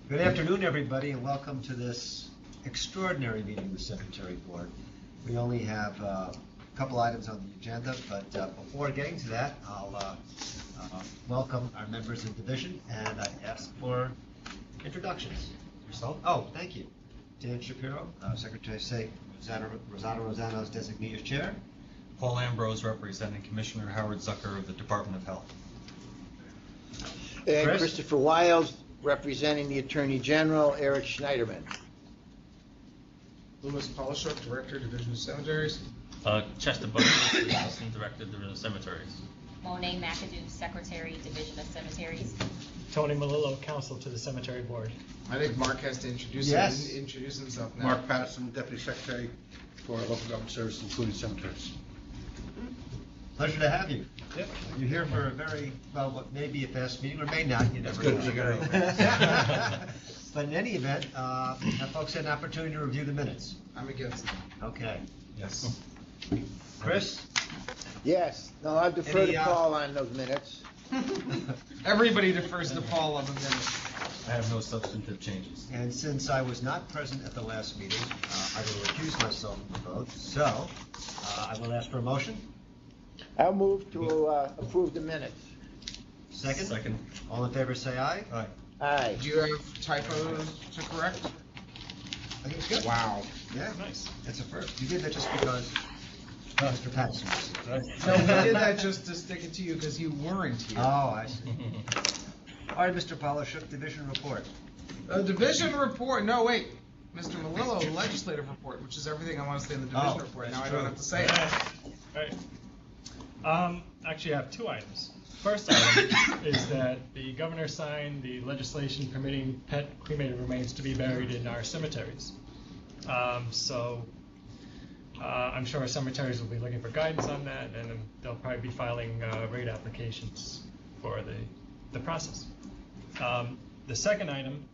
Good afternoon, everybody, and welcome to this extraordinary meeting of the Cemetery Board. We only have a couple items on the agenda, but before getting to that, I'll welcome our members of the division, and I ask for introductions. Yourself? Oh, thank you. Dan Shapiro, Secretary of State, Rosado Rosano's designee as chair. Paul Ambrose, representing Commissioner Howard Zucker of the Department of Health. And Chris? Christopher Wiles, representing the Attorney General, Eric Schneiderman. Louis Polishuk, Director, Division of Cemeteries. Chester Buckles, Assistant Director, Division of Cemeteries. Monet McAdoo, Secretary, Division of Cemeteries. Tony Melillo, Counsel to the Cemetery Board. I think Mark has to introduce himself now. Mark Patterson, Deputy Secretary for Local Government Services, including cemeteries. Pleasure to have you. Yep. You're here for a very, well, what may be a fast meeting, or may not, you never know. It's good. But in any event, have folks had an opportunity to review the minutes? I'm against it. Okay. Yes. Chris? Yes, no, I defer Any, to Paul on those minutes. Everybody defers to Paul on the minute. I have no substantive changes. And since I was not present at the last meeting, I will recuse myself from the vote. So, I will ask for a motion. I'll move to approve the minutes. Second? Second. All in favor, say aye. Aye. Aye. Do you have typos to correct? I think it's good. Wow. Yeah, Nice. that's a first. You did that just because Mr. Patterson was here. No, we did that just to stick it to you because you weren't here. Oh, I see. All right, Mr. Polishuk, division report. Division report, no wait, Mr. Melillo, legislative report, which is everything I want to say in the division report. that's Now I true. don't have to say it. Right. Actually, I have two items. First item is that the governor signed the legislation permitting pet cremated remains to be buried in our cemeteries. I'm sure our cemeteries will be looking for guidance on that, and then they'll probably be filing rate applications for the process. The second item,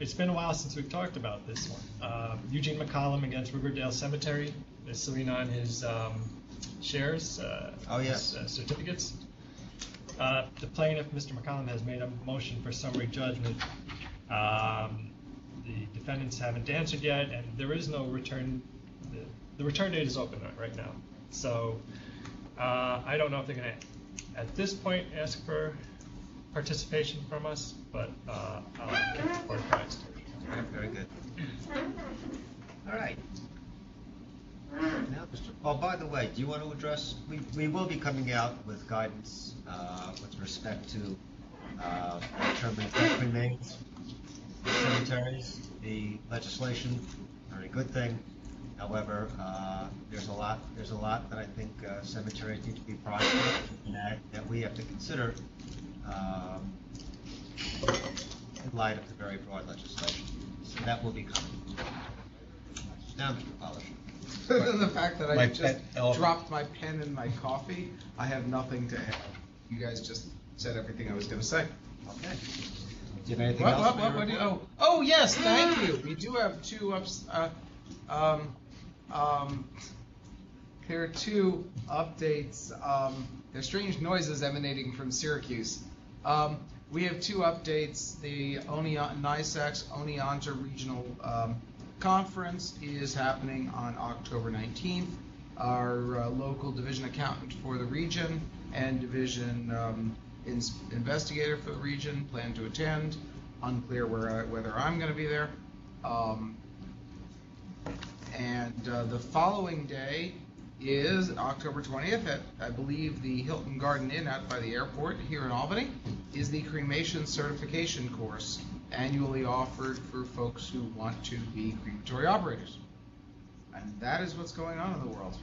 it's been a while since we've talked about this one. Eugene McCollum against Riverdale Cemetery is suing on his shares, Oh, yes. his certificates. The plaintiff, Mr. McCollum, has made a motion for summary judgment. The defendants haven't answered yet, and there is no return. The return date is open right now. So I don't know if they're going to, at this point, ask for participation from us, but I'll keep the board apprised. Very good. All right. Now, oh, by the way, do you want to address, we will be coming out with guidance with respect to determining pet remains in cemeteries. The legislation, very good thing. However, there's a lot that I think cemeteries need to be processed and that we have to consider in light of the very broad legislation. So that will be coming. Now, Mr. Polishuk. Other than the fact that I My just pet elephant. dropped my pen in my coffee, I have nothing to add. You guys just said everything I was going to say. Okay. Do you have anything else? What do you, oh, yes, thank you. We do have two there are two updates. There's strange noises emanating from Syracuse. We have two updates. The NYSEX Oneonta Regional Conference is happening on October 19th. Our local division accountant for the region and division investigator for the region plan to attend. Unclear whether I'm going to be there. And the following day is October 20th at, I believe, the Hilton Garden Inn out by the airport here in Albany, is the cremation certification course annually offered for folks who want to be crematory operators. And that is what's going on in the world.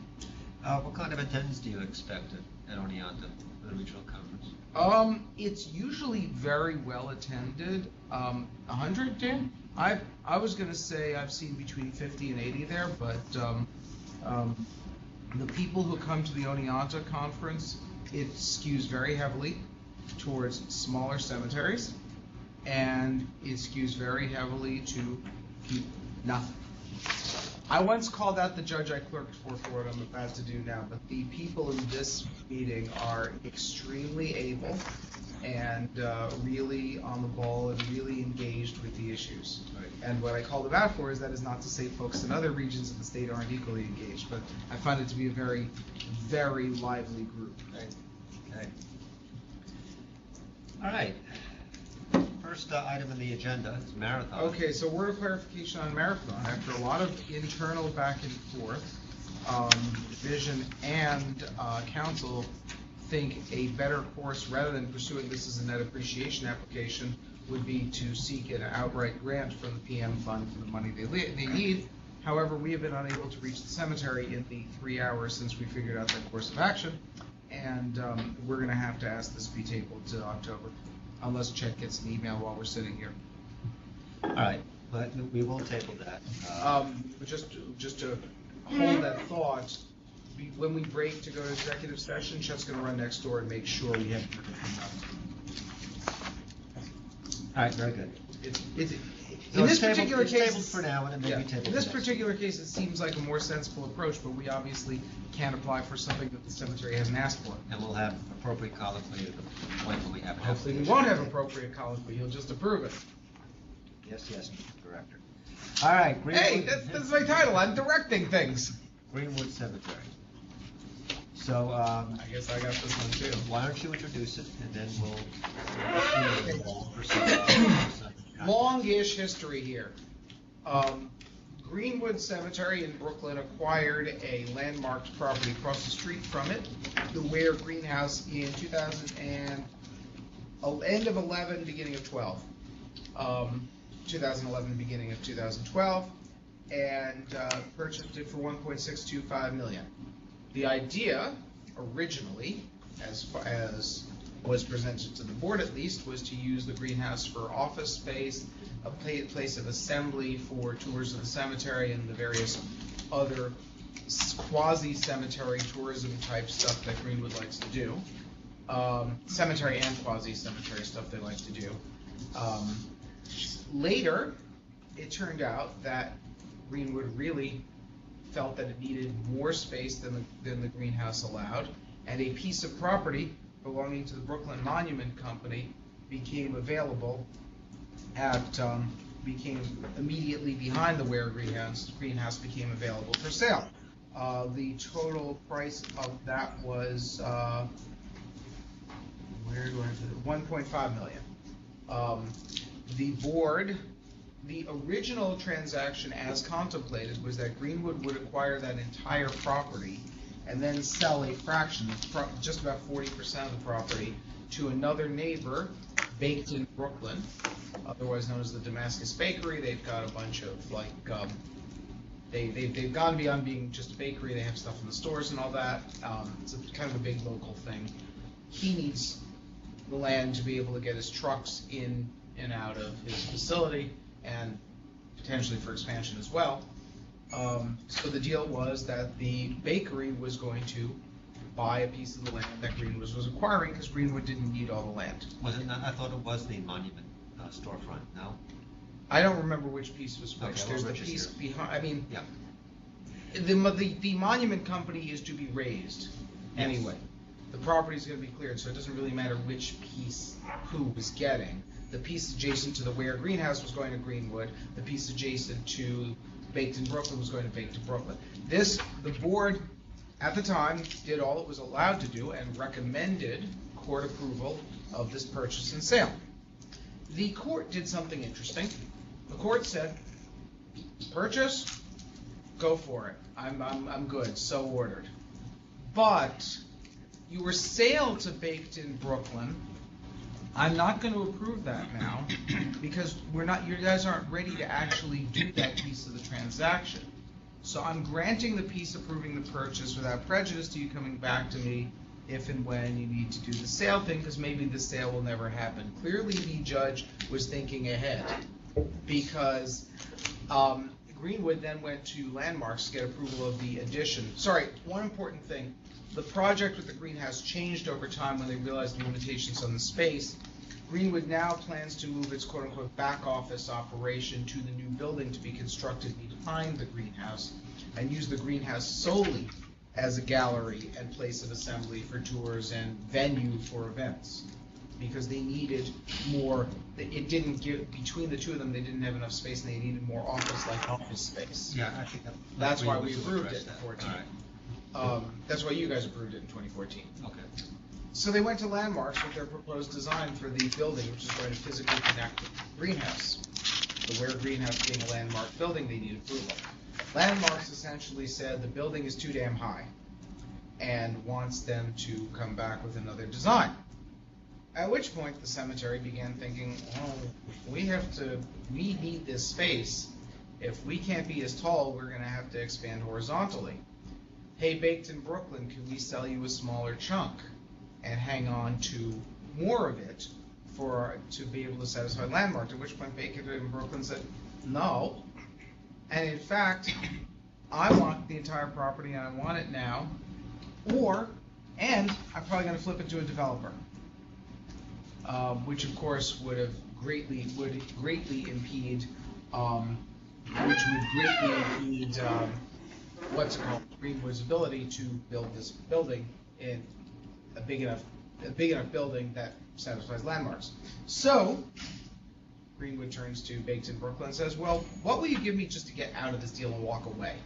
What kind of attendance do you expect at Oneonta for the regional conference? It's usually very well attended. 100, Dan? I was going to say I've seen between 50 and 80 there, but the people who come to the Oneonta conference, it skews very heavily towards smaller cemeteries, and it skews very heavily to nothing. I once called out the judge I clerked for what I'm about to do now, but the people in this meeting are extremely able and really on the ball and really issues. Right. And what I called them out for is that is not to say folks in other regions of the state aren't equally engaged, but I find it to be a very, very lively group. Okay. All right. First item on the agenda is marathon. Okay, so word of clarification on Marathon. After a lot of internal back and forth, division and council think a better course, rather than pursuing this as a net appreciation application, would be to seek an outright grant from the PM fund for the money they need. However, we have been unable to reach the cemetery in the 3 hours since we figured out that course of action, and we're going to have to ask this be tabled to October, unless Chet gets an email while we're sitting here. All right, but we will table that. But just to hold that thought, when we break to go to executive session, Chet's going to run next door and make sure we have everything All right, very good. in this particular it's case, tabled for now, and it may yeah, be tabled in this for next. particular case, it seems like a more sensible approach, but we obviously can't apply for something that the cemetery hasn't asked for. And we'll have appropriate colloquy at the point when we have. Hopefully, we won't have appropriate colloquy. You'll just approve it. Yes, Mr. Director. All right, Greenwood. Hey, that's my title. I'm directing things. Greenwood Cemetery. So, I guess I got this one too. why don't you introduce it, and then we'll proceed. Longish history here. Greenwood Cemetery in Brooklyn acquired a landmarked property across the street from it, the Ware Greenhouse, in end of 11, beginning of 12. 2011, beginning of 2012, and purchased it for $1.625 million. The idea, originally, as was presented to the board at least, was to use the greenhouse for office space, a place of assembly for tours of the cemetery and the various other quasi-cemetery tourism type stuff that Greenwood likes to do. Cemetery and quasi-cemetery stuff they like to do. Later, it turned out that Greenwood really felt that it needed more space than the greenhouse allowed, and a piece of property belonging to the Brooklyn Monument Company became available became immediately behind the Ware Greenhouse. The greenhouse became available for sale. The total price of that was $1.5 million. The board, the original transaction as contemplated was that Greenwood would acquire that entire property and then sell a fraction, just about 40% of the property, to another neighbor based in Brooklyn, otherwise known as the Damascus Bakery. They've got a bunch of they've gone beyond being just a bakery. They have stuff in the stores and all that. It's kind of a big local thing. He needs the land to be able to get his trucks in and out of his facility, and potentially for expansion as well. So the deal was that the bakery was going to buy a piece of the land that Greenwood was acquiring, because Greenwood didn't need all the land. Was it not? I thought it was the monument storefront, no? I don't remember which piece was which. Okay, well, There's the Rich is piece here. behind, I mean, Yeah. the monument company is to be raised anyway. The property is going to be cleared, so it doesn't really matter which piece who was getting. The piece adjacent to the Ware Greenhouse was going to Greenwood. The piece adjacent to Baked in Brooklyn was going to Baked in Brooklyn. The board at the time did all it was allowed to do and recommended court approval of this purchase and sale. The court did something interesting. The court said, purchase, go for it. I'm good, so ordered. But your sale to Baked in Brooklyn, I'm not going to approve that now, because you guys aren't ready to actually do that piece of the transaction. So I'm granting the piece approving the purchase without prejudice to you coming back to me if and when you need to do the sale thing, because maybe the sale will never happen. Clearly, the judge was thinking ahead, because Greenwood then went to Landmarks to get approval of the addition. Sorry, one important thing. The project with the greenhouse changed over time when they realized the limitations on the space. Greenwood now plans to move its quote-unquote back office operation to the new building to be constructed behind the greenhouse, and use the greenhouse solely as a gallery and place of assembly for tours and venue for events. because they needed more, it didn't give, between the two of them, they didn't have enough space and they needed more office-like office space. Yeah, I think that. That's why we will approved address it in that. 14. All right. That's why you guys approved it in 2014. Okay. So they went to Landmarks with their proposed design for the building, which is going to physically connect the greenhouse. The Ware Greenhouse being a landmark building, they need approval. Landmarks essentially said the building is too damn high and wants them to come back with another design. At which point the cemetery began thinking, oh, we need this space. If we can't be as tall, we're gonna have to expand horizontally. Hey, Baked in Brooklyn, could we sell you a smaller chunk and hang on to more of it to be able to satisfy Landmark? At which point Baked in Brooklyn said, no. And in fact, I want the entire property and I want it now, and I'm probably gonna flip it to a developer. Which of course would greatly impede Greenwood's ability to build this building in a big enough building that satisfies Landmarks. So Greenwood turns to Baked in Brooklyn and says, well, what will you give me just to get out of this deal and walk away?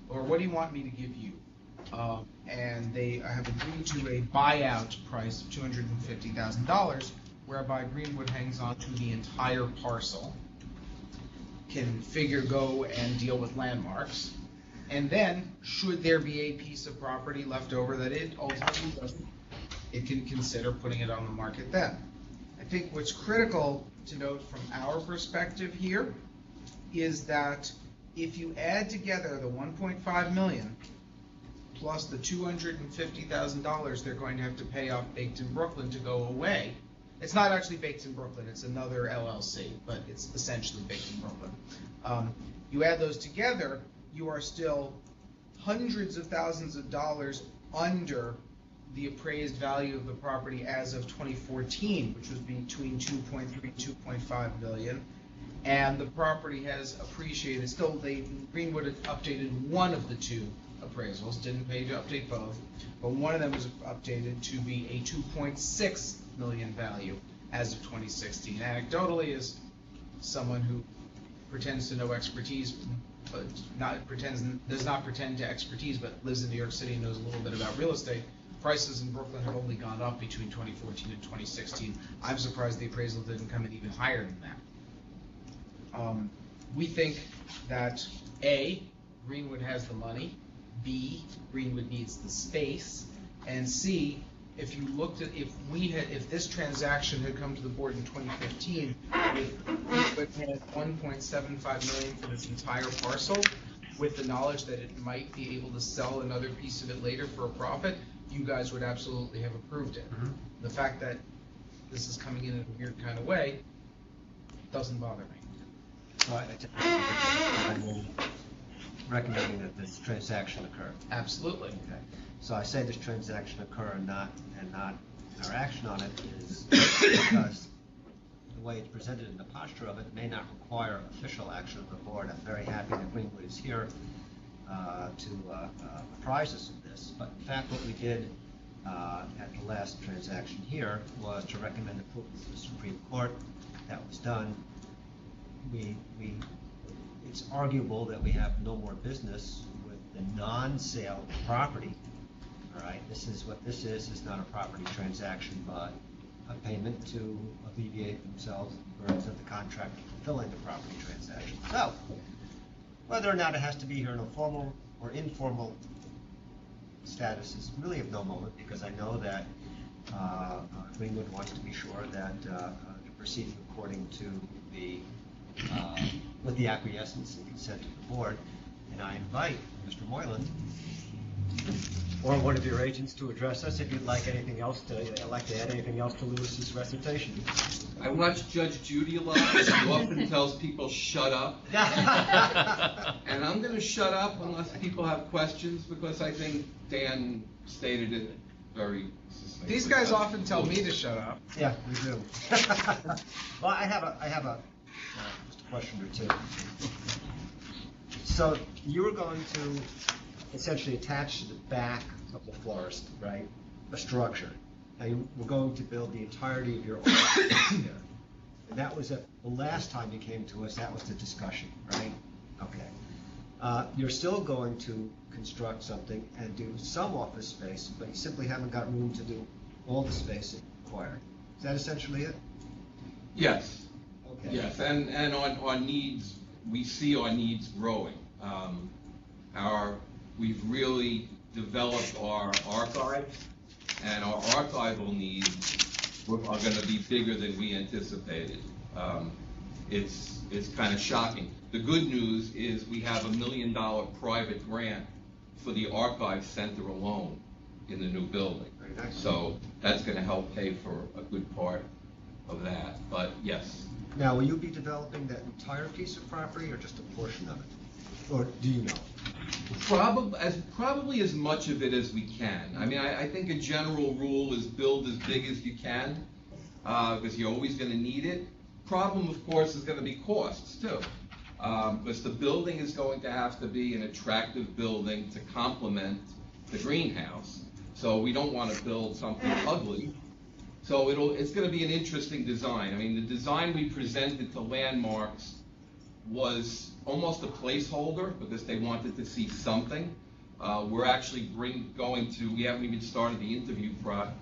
Or what do you want me to give you? And they have agreed to a buyout price of $250,000, whereby Greenwood hangs on to the entire parcel, can go and deal with Landmarks, and then, should there be a piece of property left over that it ultimately doesn't, it can consider putting it on the market then. I think what's critical to note from our perspective here is that if you add together the $1.5 million plus the $250,000 they're going to have to pay off Baked in Brooklyn to go away. It's not actually Baked in Brooklyn, it's another LLC, but it's essentially Baked in Brooklyn. You add those together, you are still hundreds of thousands of dollars under the appraised value of the property as of 2014, which was between 2.3 and 2.5 million. And the property has appreciated. Still, Greenwood had updated one of the two appraisals, didn't pay to update both, but one of them was updated to be a 2.6 million value as of 2016. Anecdotally, as someone who pretends to know expertise, but does not pretend to expertise, but lives in New York City and knows a little bit about real estate, prices in Brooklyn have only gone up between 2014 and 2016. I'm surprised the appraisal didn't come in even higher than that. We think that A, Greenwood has the money, B, Greenwood needs the space, and C, if you looked at, if this transaction had come to the board in 2015, Greenwood had $1.75 million for this entire parcel, with the knowledge that it might be able to sell another piece of it later for a profit, you guys would absolutely have approved it. Mm-hmm. The fact that this is coming in a weird kind of way doesn't bother me. So I'm recommending that this transaction occur. Absolutely. Okay. So I say this transaction occur and not our action on it is because the way it's presented in the posture of it may not require official action of the board. I'm very happy that Greenwood is here to apprise us of this. But in fact, what we did at the last transaction here was to recommend approval to the Supreme Court. That was done. It's arguable that we have no more business with the non-sale property. All right, this is what this is. It's not a property transaction, but a payment to alleviate themselves the burdens of the contract fulfilling the property transaction. So, whether or not it has to be here in a formal or informal status is really of no moment, because I know that Greenwood wants to be sure that they're proceeding according to the with the acquiescence and consent of the board, and I invite Mr. Moylan or one of your agents to address us if you'd like anything else to add anything else to Lewis's recitation. I watch Judge Judy a lot. She often tells people shut up, and I'm going to shut up unless people have questions, because I think Dan stated it very succinctly. These guys often tell me to shut up. Yeah, we do. Well, I have a just a question or two. So you were going to essentially attach to the back of the florist, right, a structure, Now, you were going to build the entirety of your office there. And that was the last time you came to us, that was the discussion, right? Okay. You're still going to construct something and do some office space, but you simply haven't got room to do all the space required. Is that essentially it? Yes. Okay. Yes, and on needs, we see our needs growing. We've really developed our archives, and our archival needs are going to be bigger than we anticipated. It's kind of shocking. The good news is we have $1 million private grant for the archive center alone in the new building. Very nice. So that's going to help pay for a good part of that. But yes. Now, will you be developing that entire piece of property or just a portion of it? Or do you know? Probably as much of it as we can. I mean, I think a general rule is build as big as you can, because you're always going to need it. Problem, of course, is going to be costs too, because the building is going to have to be an attractive building to complement the greenhouse. So we don't want to build something ugly. So it's going to be an interesting design. I mean, the design we presented to Landmarks was almost a placeholder because they wanted to see something. We're actually we haven't even started the interview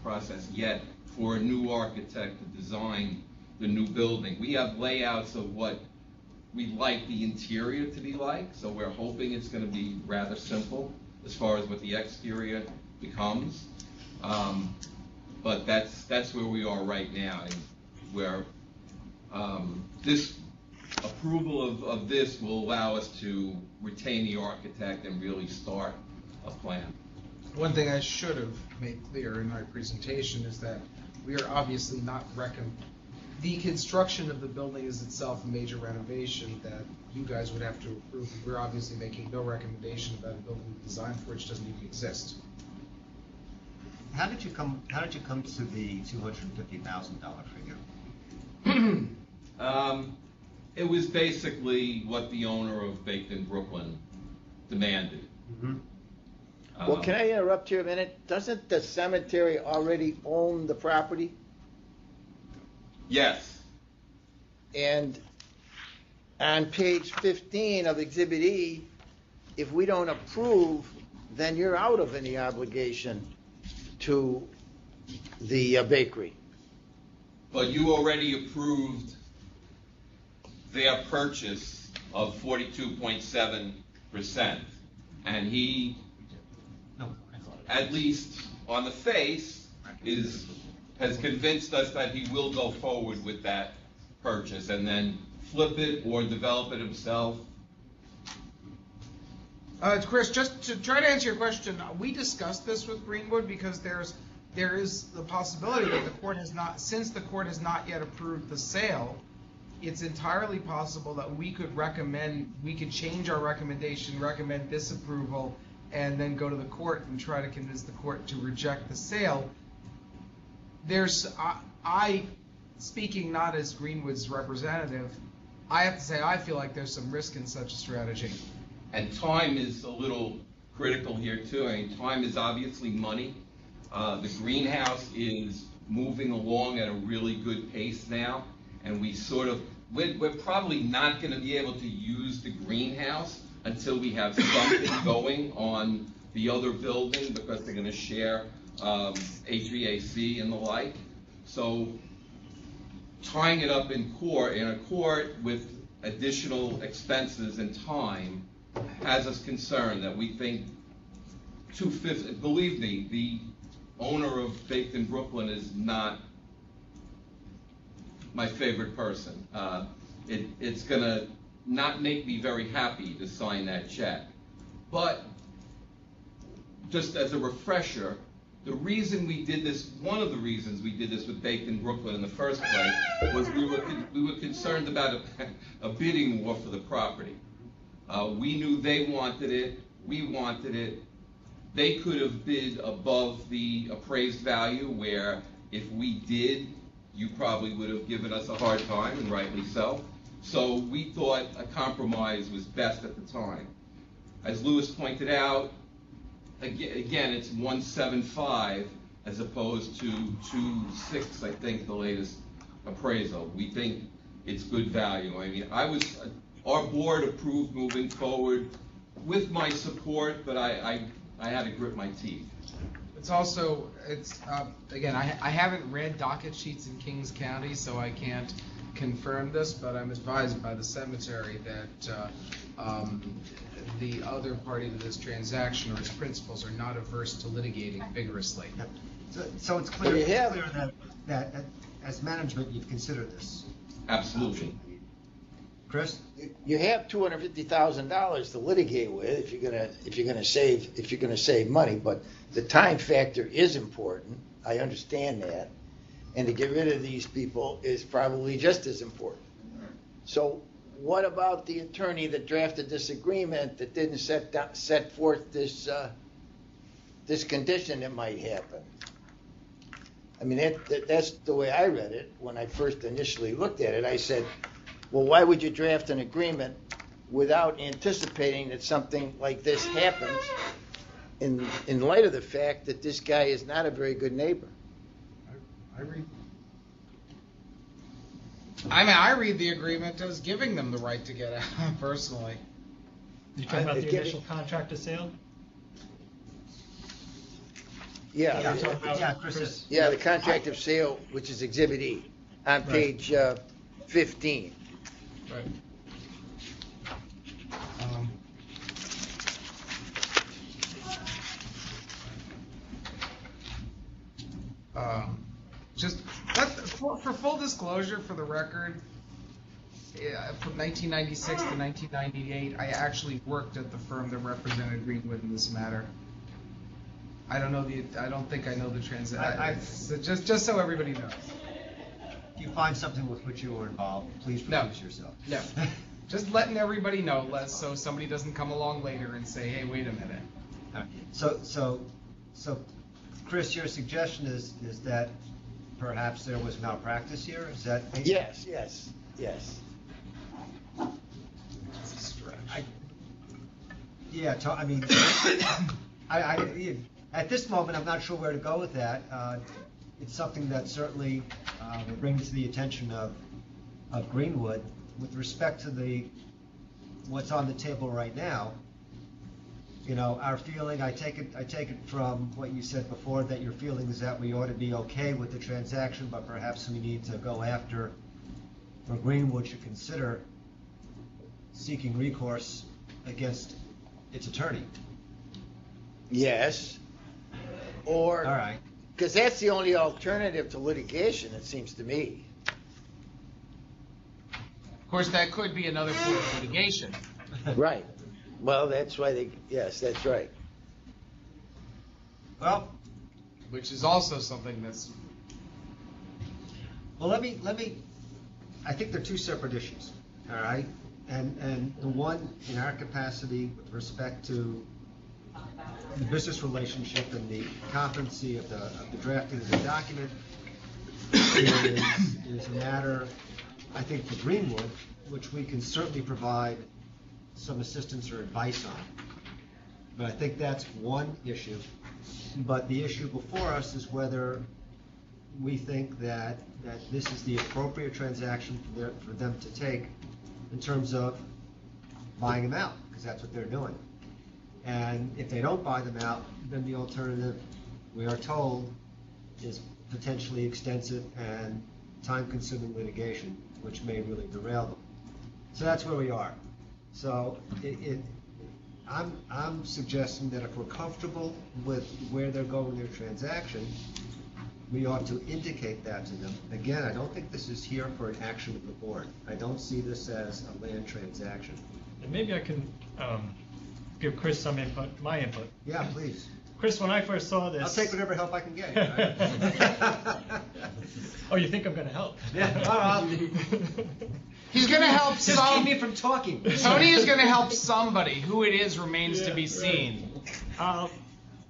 process yet for a new architect to design the new building. We have layouts of what we'd like the interior to be like, so we're hoping it's going to be rather simple as far as what the exterior becomes. But that's where we are right now, and where this approval of this will allow us to retain the architect and really start a plan. One thing I should have made clear in my presentation is that we are obviously not the construction of the building is itself a major renovation that you guys would have to approve. We're obviously making no recommendation about a building design for which doesn't even exist. How did you come to the $250,000 figure? It was basically what the owner of Baked in Brooklyn demanded. Mm-hmm. Well, can I interrupt here a minute? Doesn't the cemetery already own the property? Yes. And on page 15 of Exhibit E, if we don't approve, then you're out of any obligation to the bakery. But you already approved their purchase of 42.7%. And he, at least on the face, has convinced us that he will go forward with that purchase and then flip it or develop it himself. Chris, just to try to answer your question, we discussed this with Greenwood because there is the possibility that the court has not, since the court has not yet approved the sale, it's entirely possible that we could change our recommendation, recommend disapproval, and then go to the court and try to convince the court to reject the sale. Speaking not as Greenwood's representative, I have to say I feel like there's some risk in such a strategy. And time is a little critical here too. I mean, time is obviously money. The greenhouse is moving along at a really good pace now, and we're probably not going to be able to use the greenhouse until we have something going on the other building, because they're going to share HVAC and the like. So tying it up in a court with additional expenses and time has us concerned that we think $250. Believe me, the owner of Baked in Brooklyn is not my favorite person. It's gonna not make me very happy to sign that check. But just as a refresher, the reason we did this, one of the reasons we did this with Baked in Brooklyn in the first place, was we were concerned about a bidding war for the property. We knew they wanted it, we wanted it. They could have bid above the appraised value, where if we did, you probably would have given us a hard time, and rightly so. So we thought a compromise was best at the time. As Lewis pointed out, again, it's 175. as opposed to 2.6, I think, the latest appraisal. We think it's good value. I mean, our board approved moving forward with my support, but I had to grit my teeth. It's also, again, I haven't read docket sheets in Kings County, so I can't confirm this, but I'm advised by the cemetery that the other party to this transaction, or its principals, are not averse to litigating vigorously. So it's clear, You have- that as management, you've considered this. Absolutely. Chris? You have $250,000 to litigate with if you're gonna save money, but the time factor is important. I understand that, and to get rid of these people is probably just as important. So, what about the attorney that drafted this agreement that didn't set forth this condition that might happen? I mean, that's the way I read it when I first initially looked at it. I said, well, why would you draft an agreement without anticipating that something like this happens in light of the fact that this guy is not a very good neighbor? I read the agreement as giving them the right to get out, personally. You talking about the initial contract of sale? Yeah, Chris. yeah, the contract of sale, which is Exhibit E, on page 15. Right. Just for full disclosure, for the record, from 1996 to 1998, I actually worked at the firm that represented Greenwood in this matter. I don't think I know the transaction. So just so everybody knows. If you find something with which you were involved, please recuse yourself. No. Just letting everybody know, so somebody doesn't come along later and say, hey, wait a minute. All right. So, Chris, your suggestion is that perhaps there was malpractice here? Is that? Yes. I mean, at this moment, I'm not sure where to go with that. It's something that certainly will bring to the attention of Greenwood. With respect to what's on the table right now, our feeling, I take it from what you said before, that your feeling is that we ought to be okay with the transaction, but perhaps we need to go after, or Greenwood should consider seeking recourse against its attorney. Yes. Or, All right. because that's the only alternative to litigation, it seems to me. Of course, that could be another form of litigation. Right. Well, that's why yes, that's right. Well, Which is also something that's... Well, let me. I think they're two separate issues. All right, and the one in our capacity with respect to the business relationship and the competency of the drafting of the document is a matter, I think, for Greenwood, which we can certainly provide some assistance or advice on. But I think that's one issue. But the issue before us is whether we think that this is the appropriate transaction for them to take in terms of buying them out, because that's what they're doing. And if they don't buy them out, then the alternative, we are told, is potentially extensive and time-consuming litigation, which may really derail them. So that's where we are. So I'm suggesting that if we're comfortable with where they're going with their transaction, we ought to indicate that to them. Again, I don't think this is here for an action of the board. I don't see this as a land transaction. And maybe I can give Chris some input, my input. Yeah, please. Chris, when I first saw this... I'll take whatever help I can get. Right? Oh, you think I'm going to help? Yeah. He's going to help Just some... keep me from talking. Tony is going to help somebody. Who it is remains to be seen.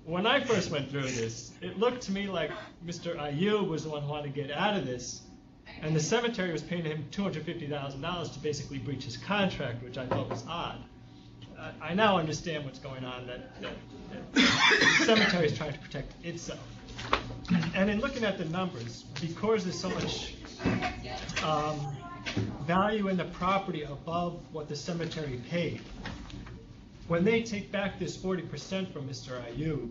When I first went through this, it looked to me like Mr. Ayub was the one who wanted to get out of this, and the cemetery was paying him $250,000 to basically breach his contract, which I thought was odd. I now understand what's going on, that the cemetery is trying to protect itself. And in looking at the numbers, because there's so much value in the property above what the cemetery paid, when they take back this 40% from Mr. Ayub,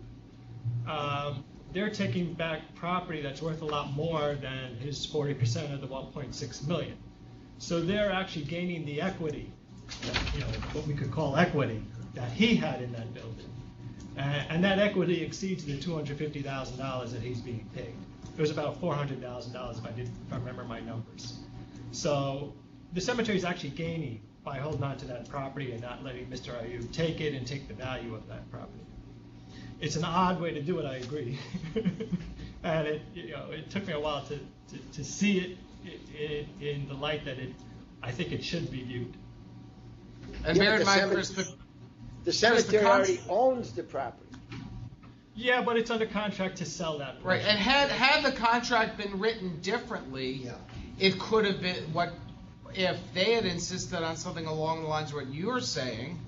they're taking back property that's worth a lot more than his 40% of the 1.6 million. So they're actually gaining the equity, what we could call equity, that he had in that building. And that equity exceeds the $250,000 that he's being paid. It was about $400,000 if I remember my numbers. So the cemetery is actually gaining by holding on to that property and not letting Mr. Ayub take it and take the value of that property. It's an odd way to do it, I agree. And it took me a while to see it in the light that I think it should be viewed. And bear in mind, Chris, the cemetery already owns the property. Yeah, but it's under contract to sell that. Right, and had the contract been written differently, it could have been if they had insisted on something along the lines of what you're saying.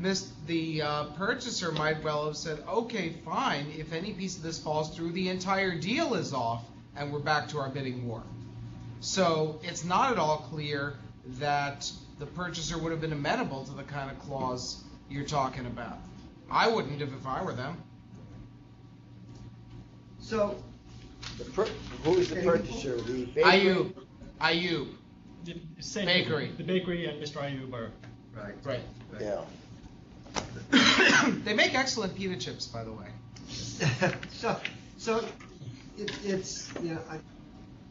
The purchaser might well have said, okay, fine, if any piece of this falls through, the entire deal is off, and we're back to our bidding war. So it's not at all clear that the purchaser would have been amenable to the kind of clause you're talking about. I wouldn't have if I were them. So, who is the purchaser? The bakery? Ayub. Same Bakery. The bakery and Mr. Ayub are. Right. Yeah. They make excellent pita chips, by the way. so it's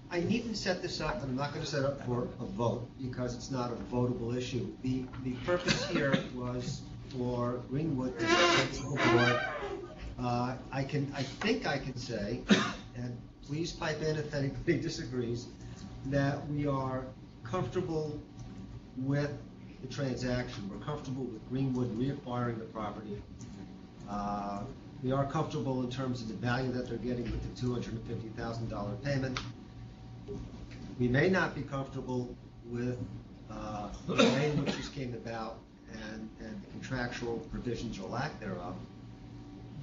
I needn't set this up, and I'm not going to set up for a vote because it's not a votable issue. The purpose here was for Greenwood to say to the board, I think I can say, and please pipe in if anybody disagrees, that we are comfortable with the transaction. We're comfortable with Greenwood reacquiring the property. We are comfortable in terms of the value that they're getting with the $250,000 payment. We may not be comfortable with the way in which this came about and the contractual provisions or lack thereof.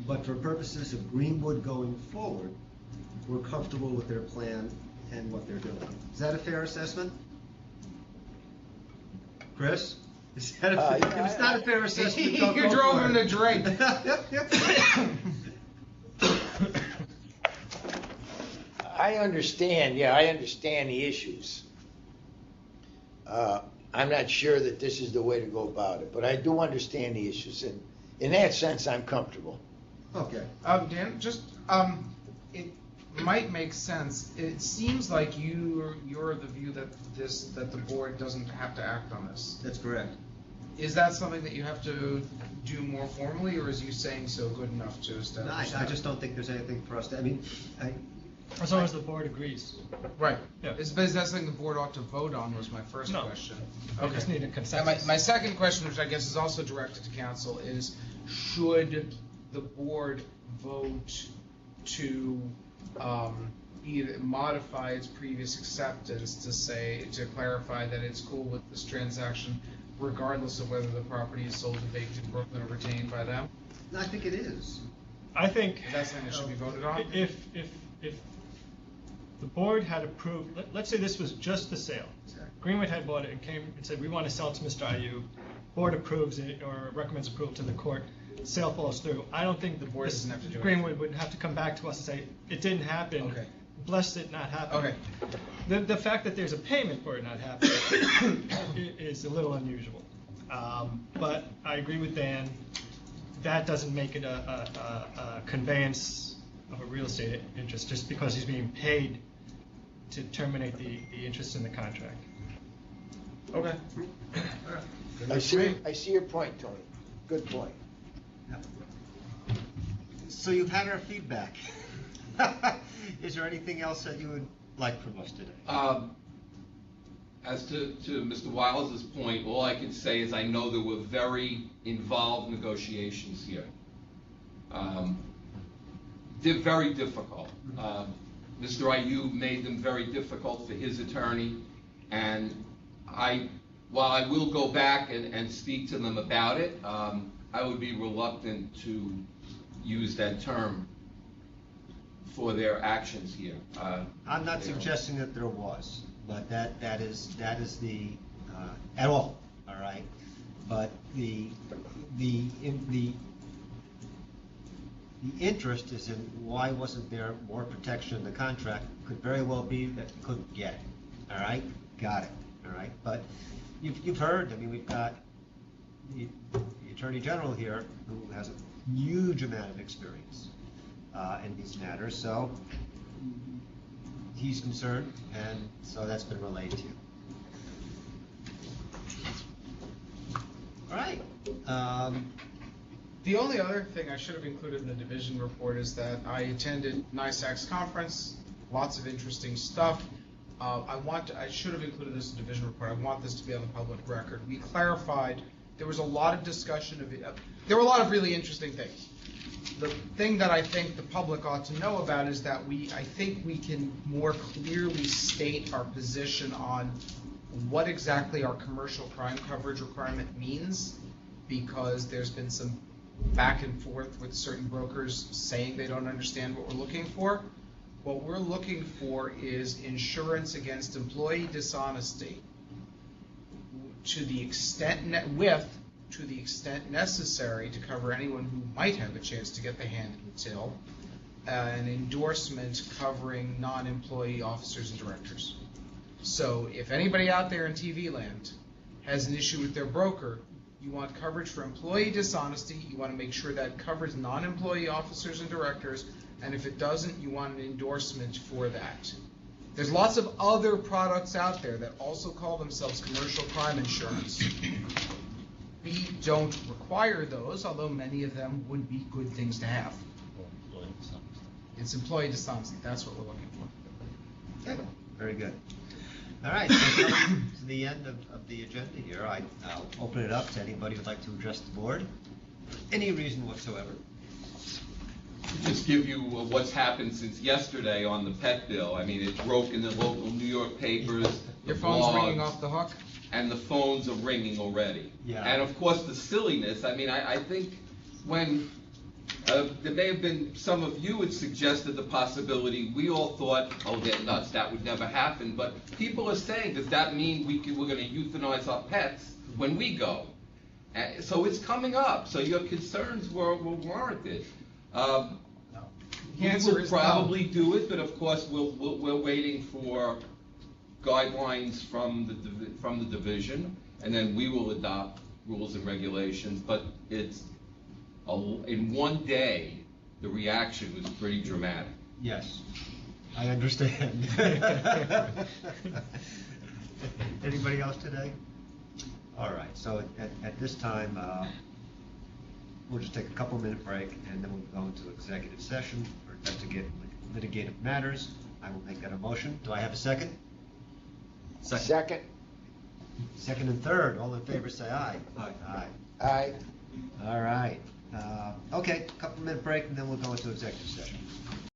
But for purposes of Greenwood going forward, we're comfortable with their plan and what they're doing. Is that a fair assessment? Chris? Is that if it's not a fair assessment, You drove him to drink. I understand the issues. I'm not sure that this is the way to go about it, but I do understand the issues, and in that sense, I'm comfortable. Okay. Dan, it might make sense. It seems like you're of the view that the board doesn't have to act on this. That's correct. Is that something that you have to do more formally, or is you saying so good enough to establish? I just don't think there's anything for us to. As long as the board agrees. Right. Yeah. Is that something the board ought to vote on? Was my first question. I just need a And consensus. my second question, which I guess is also directed to council, is should the board vote to either modify its previous acceptance to clarify that it's cool with this transaction, regardless of whether the property is sold to Baked in Brooklyn or retained by them? I think it is. I think Is that something that should be voted on? if the board had approved, let's say this was just the sale. Exactly. Greenwood had bought it and came and said, we want to sell it to Mr. Ayub. Board approves it or recommends approval to the court. Sale falls through. I don't think the board doesn't have to do Greenwood would have to come back to us and say, it didn't happen. Okay. Blessed it not happen. Okay. The fact that there's a payment for it not happening is a little unusual. But I agree with Dan. That doesn't make it a conveyance of a real estate interest just because he's being paid to terminate the interest in the contract. Okay. I see your point, Tony. Good point. So you've had our feedback. Is there anything else that you would like from us today? As to Mr. Wiles' point, all I can say is I know there were very involved negotiations here. They're very difficult. Mr. Ayub made them very difficult for his attorney, and while I will go back and speak to them about it, I would be reluctant to use that term for their actions here. I'm not you know. suggesting that there was, but that is the, at all right? But the interest is in why wasn't there more protection in the contract? Could very well be that you couldn't get it, all right? Got it, all right? But you've heard, I mean, we've got the Attorney General here who has a huge amount of experience in these matters, so he's concerned, and so that's been relayed to you. All right. The only other thing I should have included in the division report is that I attended NISAC's conference, lots of interesting stuff. I should have included this in the division report. I want this to be on the public record. We clarified, there was a lot of discussion there were a lot of really interesting things. The thing that I think the public ought to know about is that I think we can more clearly state our position on what exactly our commercial crime coverage requirement means, because there's been some back and forth with certain brokers saying they don't understand what we're looking for. What we're looking for is insurance against employee dishonesty to the extent necessary to cover anyone who might have a chance to get the hand in the till, an endorsement covering non-employee officers and directors. So if anybody out there in TV land has an issue with their broker, you want coverage for employee dishonesty, you want to make sure that covers non-employee officers and directors, and if it doesn't, you want an endorsement for that. There's lots of other products out there that also call themselves commercial crime insurance. We don't require those, although many of them would be good things to have. It's employee dishonesty, that's what we're looking for. Okay, very good. All right, so coming to the end of the agenda here, I'll open it up to anybody who'd like to address the board, for any reason whatsoever. Just give you what's happened since yesterday on the pet bill. I mean, it broke in the local New York papers. Your the phone's blogs, ringing off the hook? and the phones are ringing already. Yeah. And of course, the silliness. I mean, I think when there may have been some of you had suggested the possibility. We all thought, oh, they're nuts. That would never happen. But people are saying, does that mean we're going to euthanize our pets when we go? So it's coming up. So your concerns were warranted. We will probably do it, but of course we're waiting for guidelines from the division, and then we will adopt rules and regulations. But it's in one day, the reaction was pretty dramatic. Yes, I understand. Anybody else today? All right, so at this time, we'll just take a couple-minute break, and then we'll go into executive session for litigative matters. I will make that a motion. Do I have a second? Second. Second and third. All in favor, say aye. Aye. Aye. All right. Okay, couple-minute break, and then we'll go into executive session.